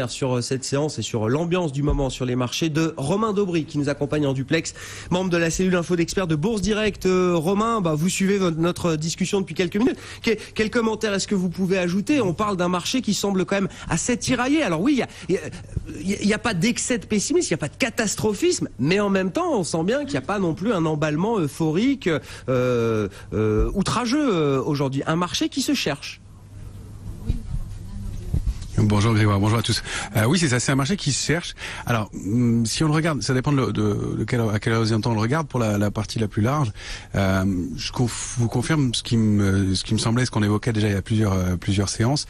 sur cette séance et sur l'ambiance du moment sur les marchés de Romain Daubry qui nous accompagne en duplex, membre de la cellule info d'experts de Bourse Direct. Romain, vous suivez notre discussion depuis quelques minutes. Quel commentaire est-ce que vous pouvez ajouter? On parle d'un marché qui semble quand même assez tiraillé. Alors oui, il n'y a pas d'excès de pessimisme, il n'y a pas de catastrophisme, mais en même temps, on sent bien qu'il n'y a pas non plus un emballement euphorique, outrageux aujourd'hui. Un marché qui se cherche. Bonjour Grégoire, bonjour à tous. Oui, c'est ça, c'est un marché qui se cherche. Alors, si on le regarde, ça dépend à quelle horizon on le regarde. Pour la partie la plus large, je vous confirme ce qui me semblait, ce qu'on évoquait déjà il y a plusieurs séances,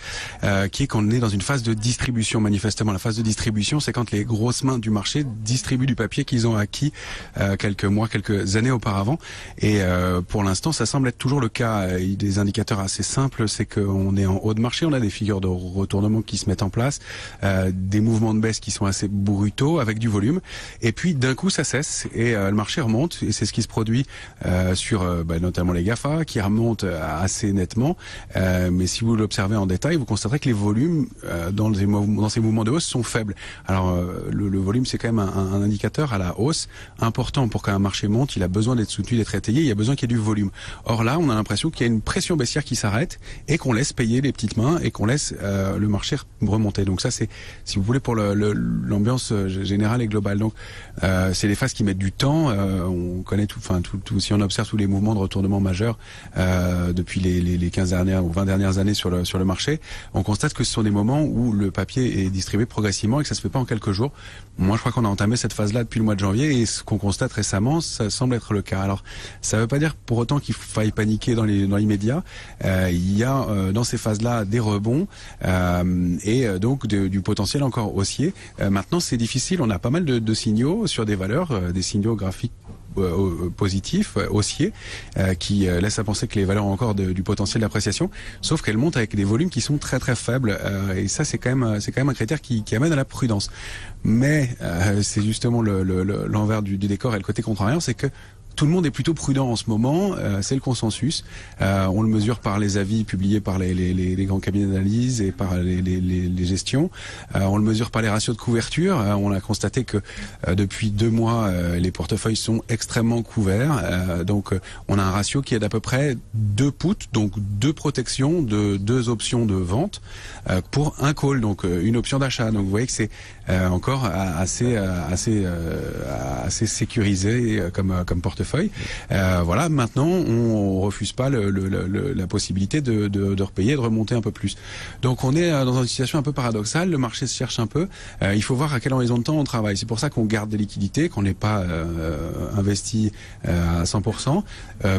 qui est qu'on est dans une phase de distribution. Manifestement, la phase de distribution, c'est quand les grosses mains du marché distribuent du papier qu'ils ont acquis quelques années auparavant. Et pour l'instant, ça semble être toujours le cas. Il y a des indicateurs assez simples, c'est qu'on est en haut de marché, on a des figures de retournement qui se mettent en place, des mouvements de baisse qui sont assez brutaux avec du volume, et puis d'un coup ça cesse et le marché remonte, et c'est ce qui se produit sur notamment les GAFA qui remontent assez nettement, mais si vous l'observez en détail, vous constaterez que les volumes dans ces mouvements de hausse sont faibles. Alors le volume, c'est quand même un indicateur à la hausse important. Pour qu'un marché monte, il a besoin d'être soutenu, d'être étayé, il y a besoin qu'il y ait du volume. Or là, on a l'impression qu'il y a une pression baissière qui s'arrête et qu'on laisse payer les petites mains et qu'on laisse le marché remonter. Donc ça, c'est, si vous voulez, pour l'ambiance générale et globale. Donc c'est des phases qui mettent du temps. On connaît si on observe tous les mouvements de retournement majeurs depuis les 15 dernières ou 20 dernières années sur le marché, on constate que ce sont des moments où le papier est distribué progressivement et que ça se fait pas en quelques jours. Moi, je crois qu'on a entamé cette phase-là depuis le mois de janvier, et ce qu'on constate récemment, ça semble être le cas. Alors, ça veut pas dire pour autant qu'il faille paniquer dans l'immédiat. Il y a dans ces phases-là des rebonds et donc du potentiel encore haussier. Maintenant, c'est difficile. On a pas mal de signaux sur des valeurs, des signaux graphiques positifs, haussiers, qui laissent à penser que les valeurs ont encore du potentiel d'appréciation, sauf qu'elles montent avec des volumes qui sont très très faibles, et ça c'est quand même un critère qui amène à la prudence. Mais c'est justement l'envers du décor et le côté contrariant, c'est que tout le monde est plutôt prudent en ce moment, c'est le consensus. On le mesure par les avis publiés par les grands cabinets d'analyse et par les gestions. On le mesure par les ratios de couverture. On a constaté que depuis 2 mois, les portefeuilles sont extrêmement couverts. Donc on a un ratio qui est d'à peu près 2 puts, donc 2 protections, 2 options de vente pour un call, donc une option d'achat. Donc vous voyez que c'est encore assez sécurisé comme portefeuille. Voilà, maintenant on refuse pas la possibilité de repayer et de remonter un peu plus. Donc on est dans une situation un peu paradoxale. Le marché se cherche un peu. Il faut voir à quel horizon de temps on travaille. C'est pour ça qu'on garde des liquidités, qu'on n'est pas investi à 100%,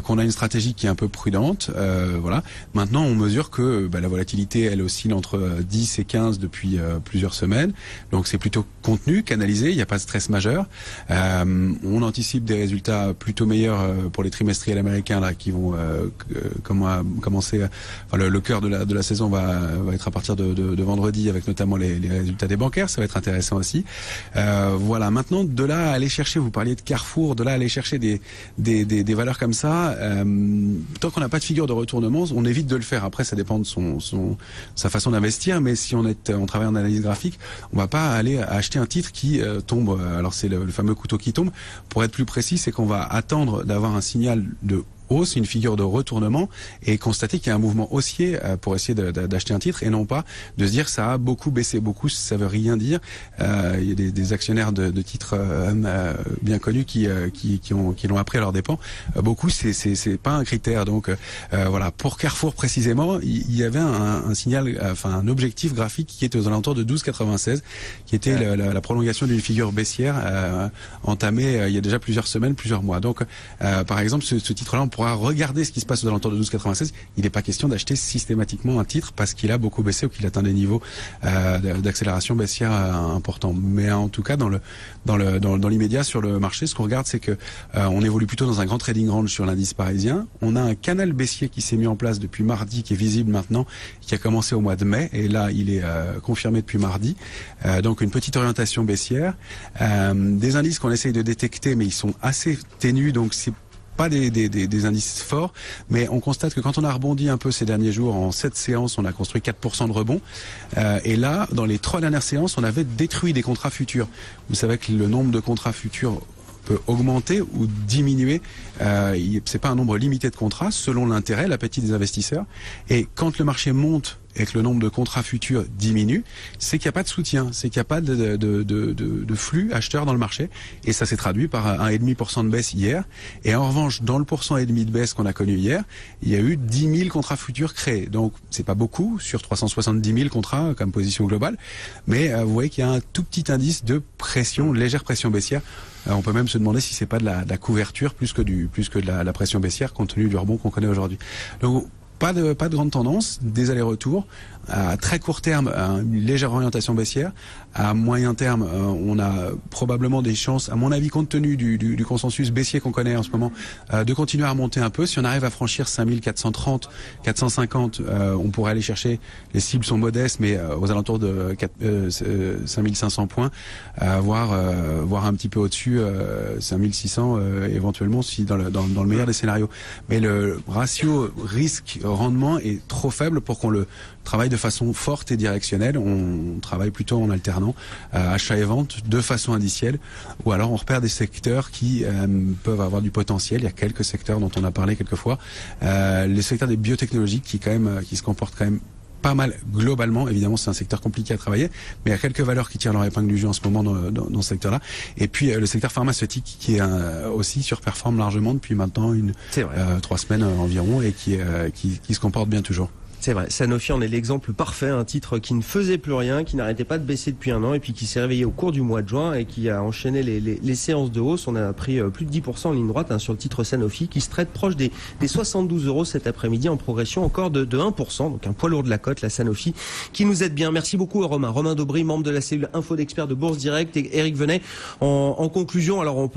qu'on a une stratégie qui est un peu prudente. Voilà. Maintenant on mesure que la volatilité, elle oscille entre 10 et 15 depuis plusieurs semaines. Donc c'est plutôt contenu, canalisé. Il n'y a pas de stress majeur. On anticipe des résultats plutôt meilleurs pour les trimestriels américains là qui vont commencer. Le cœur de la saison va être à partir de vendredi, avec notamment les résultats des bancaires. Ça va être intéressant aussi. Voilà. Maintenant, de là à aller chercher, vous parliez de Carrefour, de là à aller chercher des valeurs comme ça. Tant qu'on n'a pas de figure de retournement, on évite de le faire. Après, ça dépend de sa façon d'investir. Mais si on travaille en analyse graphique, on va pas aller acheter un titre qui tombe. Alors c'est le fameux couteau qui tombe. Pour être plus précis, c'est qu'on va attendre d'avoir un signal de hausse, une figure de retournement, et constater qu'il y a un mouvement haussier pour essayer d'acheter un titre, et non pas de se dire ça a beaucoup baissé. Beaucoup, ça veut rien dire. Il y a des actionnaires de titres bien connus qui l'ont appris à leurs dépens. Beaucoup, c'est pas un critère. Donc voilà, pour Carrefour précisément, il y avait un signal, un objectif graphique qui était aux alentours de 12,96, qui était la prolongation d'une figure baissière entamée il y a déjà plusieurs semaines, plusieurs mois. Donc par exemple, ce titre-là, on pourra regarder ce qui se passe aux alentours de 12,96. Il n'est pas question d'acheter systématiquement un titre parce qu'il a beaucoup baissé ou qu'il atteint des niveaux d'accélération baissière importants. Mais en tout cas, dans l'immédiat sur le marché, ce qu'on regarde, c'est que on évolue plutôt dans un grand trading range sur l'indice parisien. On a un canal baissier qui s'est mis en place depuis mardi, qui est visible maintenant, qui a commencé au mois de mai, et là, il est confirmé depuis mardi. Donc une petite orientation baissière. Des indices qu'on essaye de détecter, mais ils sont assez ténus, donc c'est pas des indices forts, mais on constate que quand on a rebondi un peu ces derniers jours, en 7 séances, on a construit 4% de rebond. Et là, dans les 3 dernières séances, on avait détruit des contrats futurs. Vous savez que le nombre de contrats futurs peut augmenter ou diminuer. C'est pas un nombre limité de contrats, selon l'intérêt, l'appétit des investisseurs. Et quand le marché monte et que le nombre de contrats futurs diminue, c'est qu'il n'y a pas de soutien, c'est qu'il n'y a pas de flux acheteurs dans le marché. Et ça s'est traduit par 1,5% de baisse hier. Et en revanche, dans le % et demi de baisse qu'on a connu hier, il y a eu 10 000 contrats futurs créés. Donc, c'est pas beaucoup sur 370 000 contrats comme position globale. Mais vous voyez qu'il y a un tout petit indice de pression, légère pression baissière. On peut même se demander si c'est pas de la couverture plus que de la pression baissière compte tenu du rebond qu'on connaît aujourd'hui. Donc, pas de grande tendance, des allers-retours. À très court terme, une légère orientation baissière. À moyen terme, on a probablement des chances, à mon avis, compte tenu du consensus baissier qu'on connaît en ce moment, de continuer à remonter un peu. Si on arrive à franchir 5430, 450, on pourrait aller chercher, les cibles sont modestes, mais aux alentours de 5500 points, voire un petit peu au-dessus, 5600 éventuellement, si dans le meilleur des scénarios. Mais le ratio risque-rendement est trop faible pour qu'on le travaille de façon forte et directionnelle. On travaille plutôt en alternant achat et vente de façon indicielle, ou alors on repère des secteurs qui peuvent avoir du potentiel. Il y a quelques secteurs dont on a parlé quelquefois. Les secteurs des biotechnologies qui se comportent quand même pas mal globalement. Évidemment, c'est un secteur compliqué à travailler, mais il y a quelques valeurs qui tirent leur épingle du jeu en ce moment dans ce secteur-là. Et puis le secteur pharmaceutique qui aussi surperforme largement depuis maintenant 3 semaines environ et qui se comporte bien toujours. C'est vrai, Sanofi en est l'exemple parfait, un titre qui ne faisait plus rien, qui n'arrêtait pas de baisser depuis un an et puis qui s'est réveillé au cours du mois de juin et qui a enchaîné les séances de hausse. On a pris plus de 10% en ligne droite sur le titre Sanofi qui se traite proche des 72 € cet après-midi en progression encore de 1%, donc un poids lourd de la cote, la Sanofi, qui nous aide bien. Merci beaucoup Romain. Romain Daubry, membre de la cellule Info d'experts de Bourse Direct, et Eric Venet. En conclusion, alors on peut